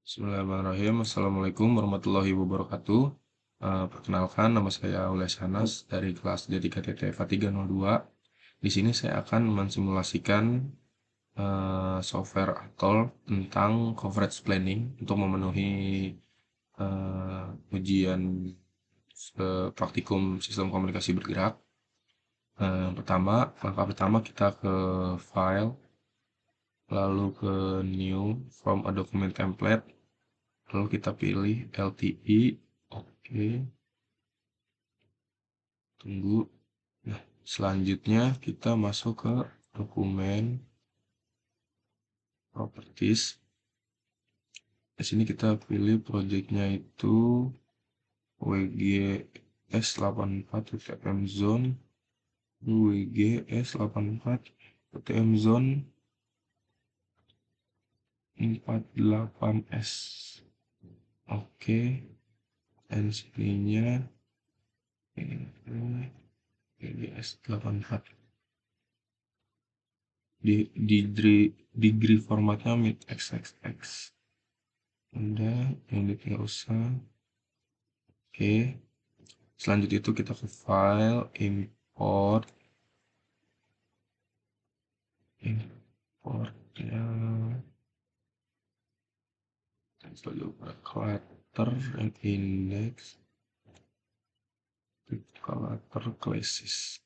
Bismillahirrahmanirrahim. Assalamualaikum warahmatullahi wabarakatuh. Perkenalkan, nama saya Aulia Shanas dari kelas D3TT FA 302. Di sini saya akan mensimulasikan software Atoll tentang coverage planning untuk memenuhi ujian praktikum sistem komunikasi bergerak. Langkah pertama kita ke file, lalu ke new from a document template. Lalu kita pilih LTE, oke, tunggu. Nah, selanjutnya kita masuk ke dokumen properties. Di sini kita pilih projectnya itu WGS84 UTM Zone, WGS84 UTM Zone 48S. Oke, dan sininya WGS84. Di degree formatnya mid xxx. Udah, ini nggak usah. Oke, selanjutnya itu kita ke file, import ya clutter and index clutter classes.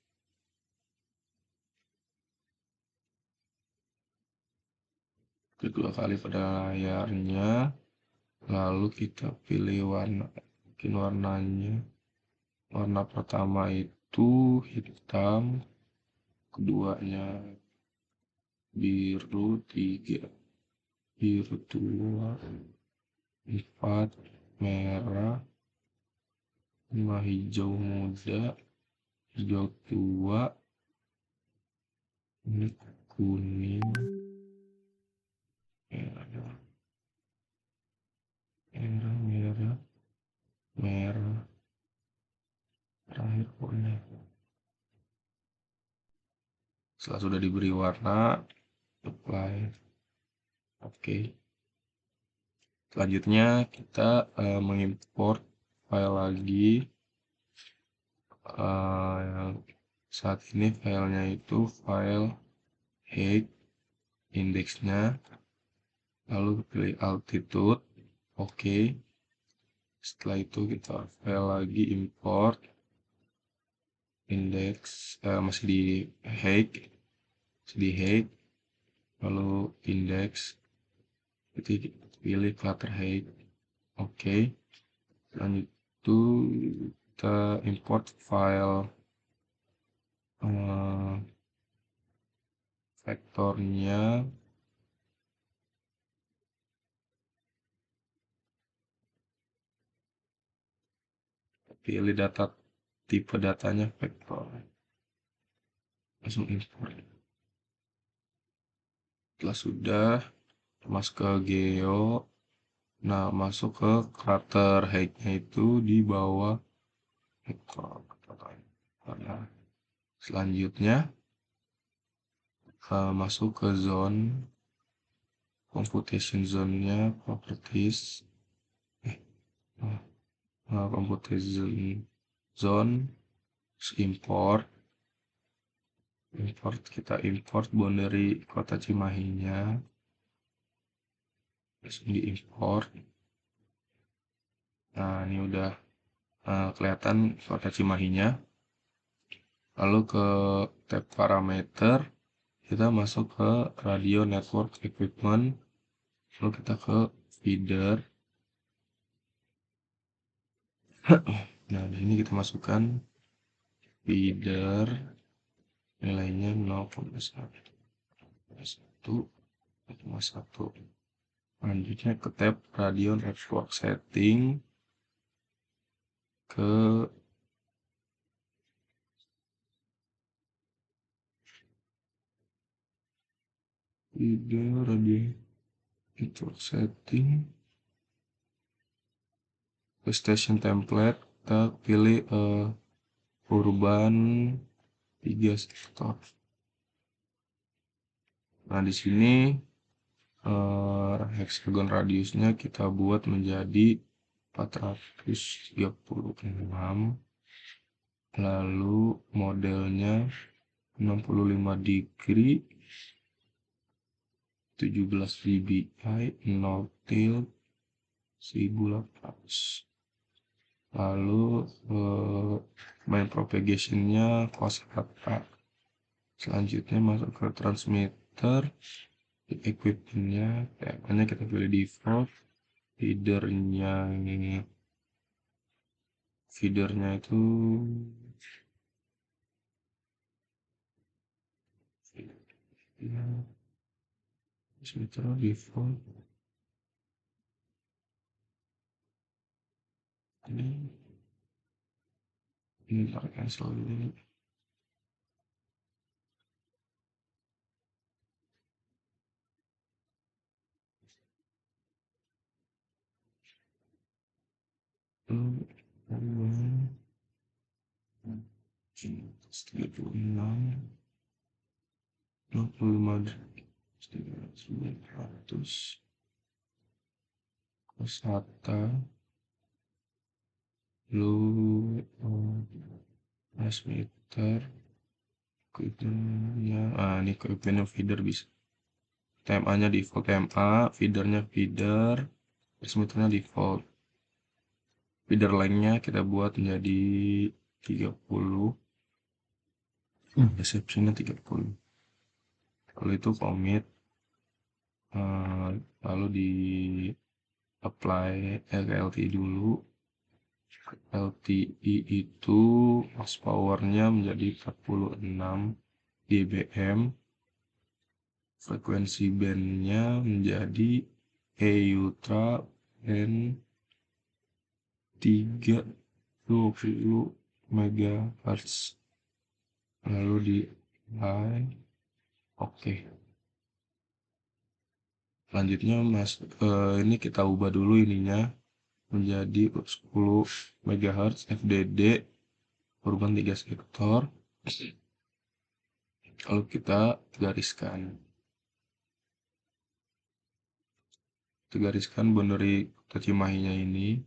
Kedua kali pada layarnya, lalu kita pilih warna. Mungkin warnanya, warna pertama itu hitam, keduanya biru 3, biru 2, 4 merah, 5 hijau muda, hijau tua, ini kuning, merah, merah, terakhir kuning. Setelah sudah diberi warna, apply. Oke. Selanjutnya kita mengimport file lagi. Saat ini filenya itu file height, indeksnya, lalu pilih altitude. Oke. Setelah itu kita file lagi, import index, masih di height, lalu index, pilih clutter height. Oke. Lanjut itu kita import file vektornya, pilih data, tipe datanya vektor, langsung import. Setelah sudah masuk ke geo, nah masuk ke clutter height-nya itu di bawah vektor. Nah, selanjutnya masuk ke zone, computation zone-nya, properties, computation zone, import, kita import boundary kota Cimahinya, langsung diimport. Nah, ini udah kelihatan kota Cimahinya. Lalu ke tab parameter, kita masuk ke radio network equipment, lalu kita ke feeder. Nah, di sini kita masukkan feeder, nilainya 0,1. Selanjutnya ke tab radio network setting, ke feeder radio network setting, ke station template, kita pilih urban 3 sektor. Nah, di sini hexagon radiusnya kita buat menjadi 436, lalu modelnya 65 degree, 17 dpi, 0 tilt, 1800. Lalu main propagationnya cos rata. Selanjutnya masuk ke transmitter, equipmentnya, temanya kita pilih default, feedernya itu transmitter default ini cancel dulu. Lalu 36, 25 900 kosata, lalu transmitter, equipmentnya, ini equipment feeder bisa. TMA-nya default TMA, feedernya feeder, transmitternya default. Feeder length-nya kita buat menjadi 30, reception-nya 30. Lalu itu commit, lalu di apply LTI dulu. LTI itu max power-nya menjadi 46 dBm, frekuensi band-nya menjadi E ultra band 320 MHz. Lalu di apply, oke. Selanjutnya ini kita ubah dulu ininya menjadi 10 MHz FDD urban 3 sektor. Lalu kita gariskan boundary Kota Cimahinya ini.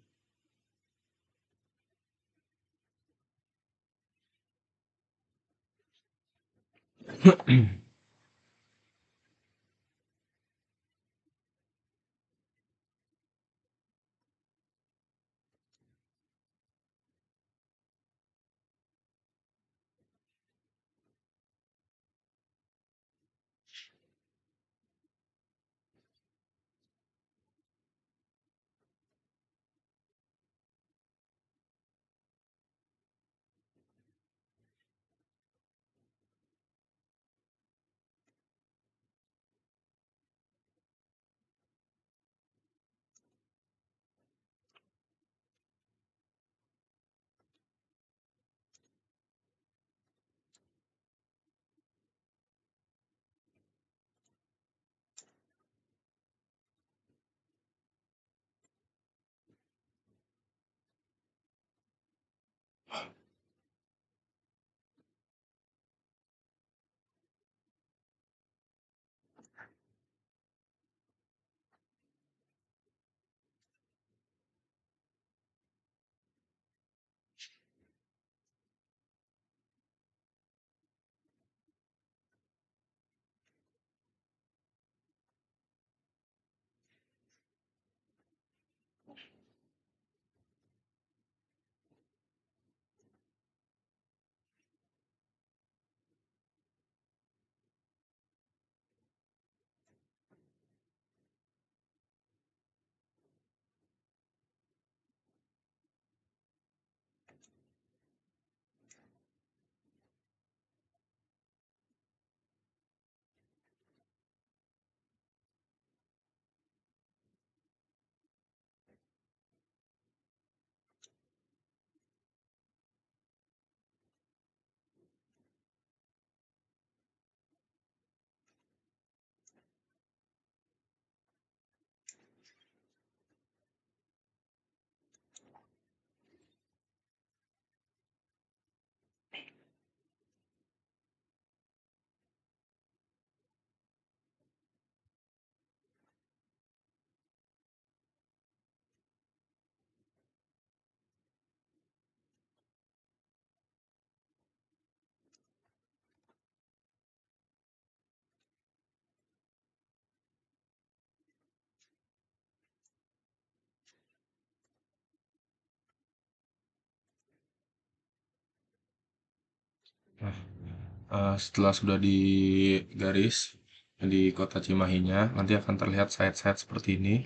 Nah, setelah sudah digaris di kota Cimahinya, nanti akan terlihat site-site seperti ini.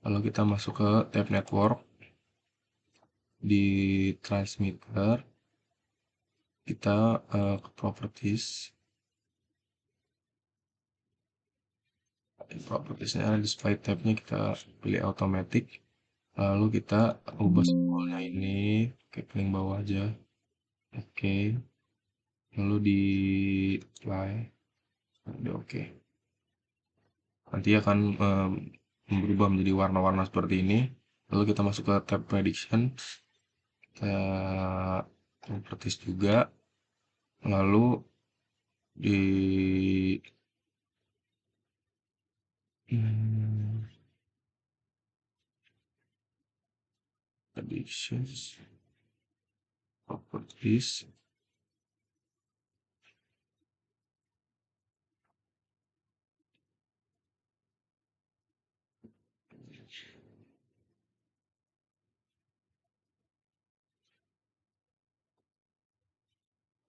Lalu kita masuk ke tab network di transmitter, kita ke properties. Di propertiesnya display tabnya kita pilih automatic. Lalu kita ubah simbolnya ini ke paling bawah aja. Oke. Lalu di apply. Udah oke. Nanti akan berubah menjadi warna-warna seperti ini. Lalu kita masuk ke tab prediction. Kita properties juga. Lalu di predictions properties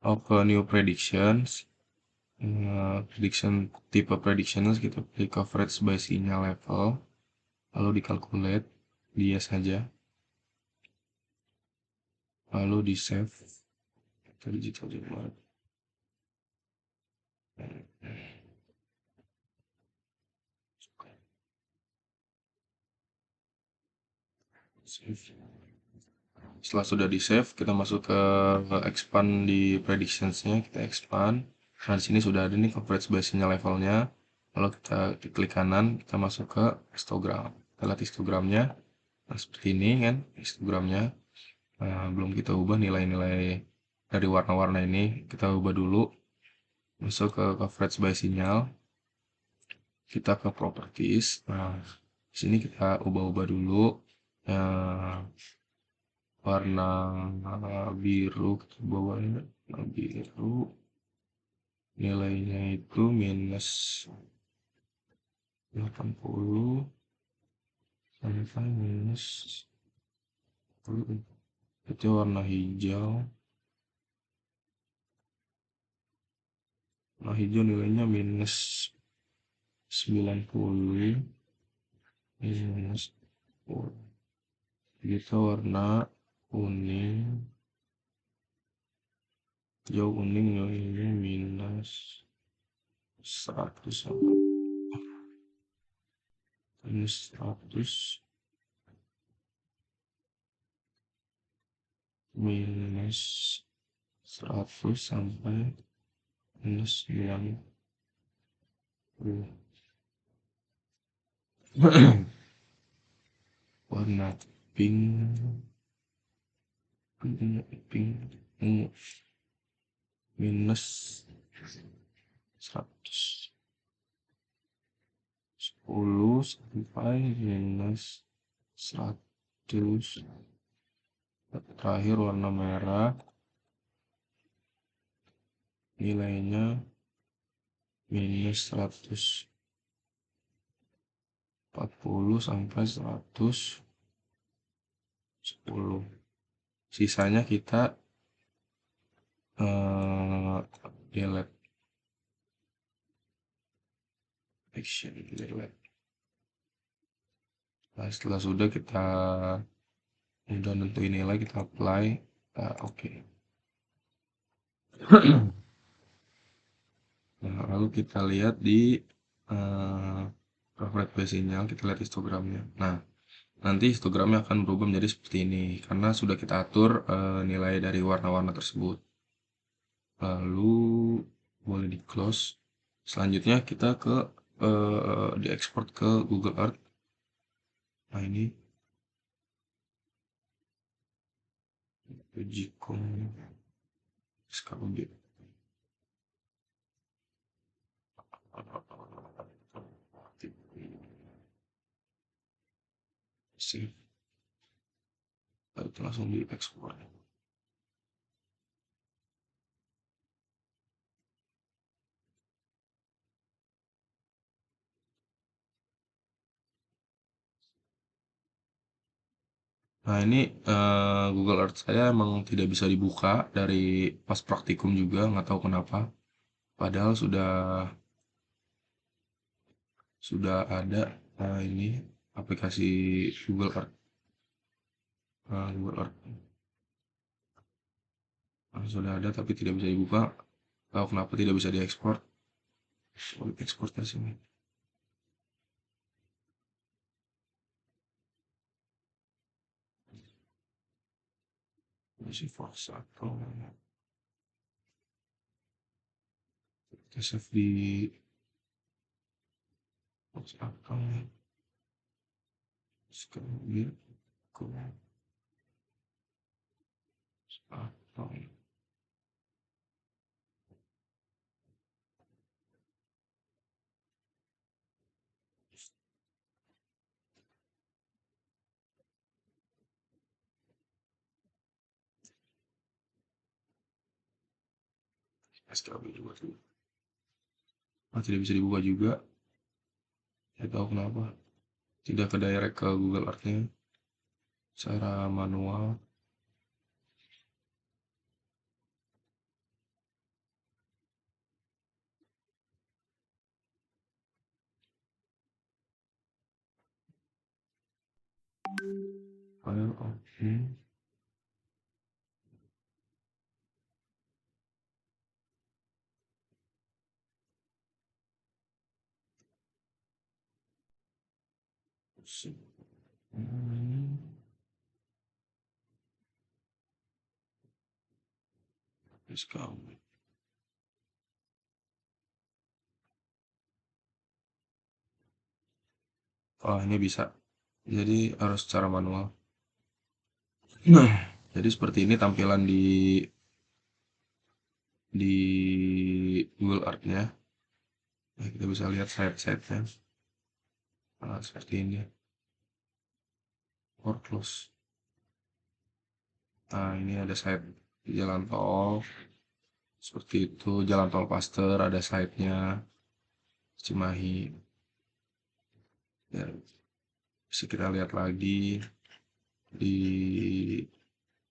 ke new predictions. Prediction tipe predictions kita pilih coverage by signal level, lalu di calculate di yes saja, lalu di save kita digital juga. Save. Setelah sudah di save, kita masuk ke expand di predictionsnya, kita expand. Nah, di sini sudah ada nih coverage base-nya levelnya. Lalu kita klik kanan, kita masuk ke histogram. Kita lihat histogramnya. Nah, seperti ini kan histogramnya. Nah, belum kita ubah nilai-nilai dari warna-warna ini. Kita ubah dulu. Masuk ke coverage by sinyal. Kita ke properties. Nah, di sini kita ubah-ubah dulu. Warna biru kita bawahnya biru, nilainya itu minus 80 sampai minus 10. Itu warna hijau. Warna hijau nilainya minus 90, minus 10. Kita warna kuning, hijau kuning nilainya minus 100 sampai minus 100, minus 100 sampai minus 90. Warna pink, ungu, minus 110 sampai minus 100. Terakhir warna merah, nilainya minus 140 sampai 110. Sisanya kita delete action delete. Nah, setelah sudah kita udah nentuin nilai, kita apply. Oke. Nah, lalu kita lihat di coverage by sinyal, kita lihat histogramnya. Nah, nanti histogramnya akan berubah menjadi seperti ini karena sudah kita atur nilai dari warna-warna tersebut. Lalu boleh di close. Selanjutnya kita ke diekspor ke Google Earth. Nah, ini Gcom SKUD. Save. Lalu langsung diekspor. Nah ini Google Earth saya emang tidak bisa dibuka dari pas praktikum juga, nggak tahu kenapa. Padahal sudah ada ini aplikasi Google Earth, Google Earth sudah ada tapi tidak bisa dibuka. Tahu kenapa tidak bisa diekspor? Sulit ekspor ke sini. Masih force atau kita save di force atau sekali ke atau SKB juga tuh. Tidak bisa dibuka juga. Saya tahu kenapa. Tidak ke direct ke Google Earth-nya secara manual. File open. SKB. Oh, ini bisa. Jadi harus secara manual. Nah, jadi seperti ini tampilan di Google Earth-nya. Nah, kita bisa lihat site-site-nya. Nah, seperti ini. Or close. Nah, ini ada site jalan tol. Seperti itu, jalan tol Paster ada site-nya. Cimahi. Ya, bisa kita lihat lagi di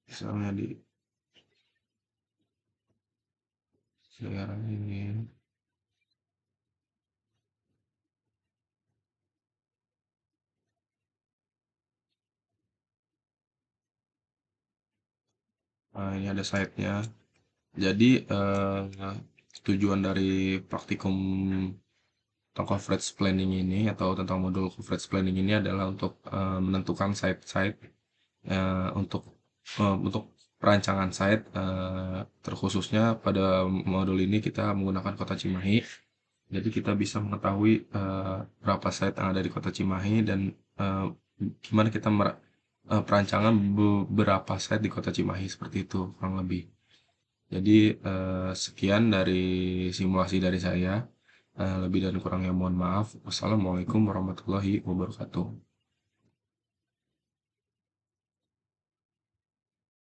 misalnya di daerah ini. Nah, ini ada site-nya. Jadi tujuan dari praktikum tentang coverage planning ini atau tentang modul coverage planning ini adalah untuk menentukan site-site untuk perancangan site, terkhususnya pada modul ini kita menggunakan kota Cimahi. Jadi kita bisa mengetahui berapa site yang ada di kota Cimahi dan eh, gimana kita perancangan beberapa site di kota Cimahi seperti itu kurang lebih. Jadi sekian dari simulasi dari saya. Lebih dan kurangnya mohon maaf. Wassalamualaikum warahmatullahi wabarakatuh.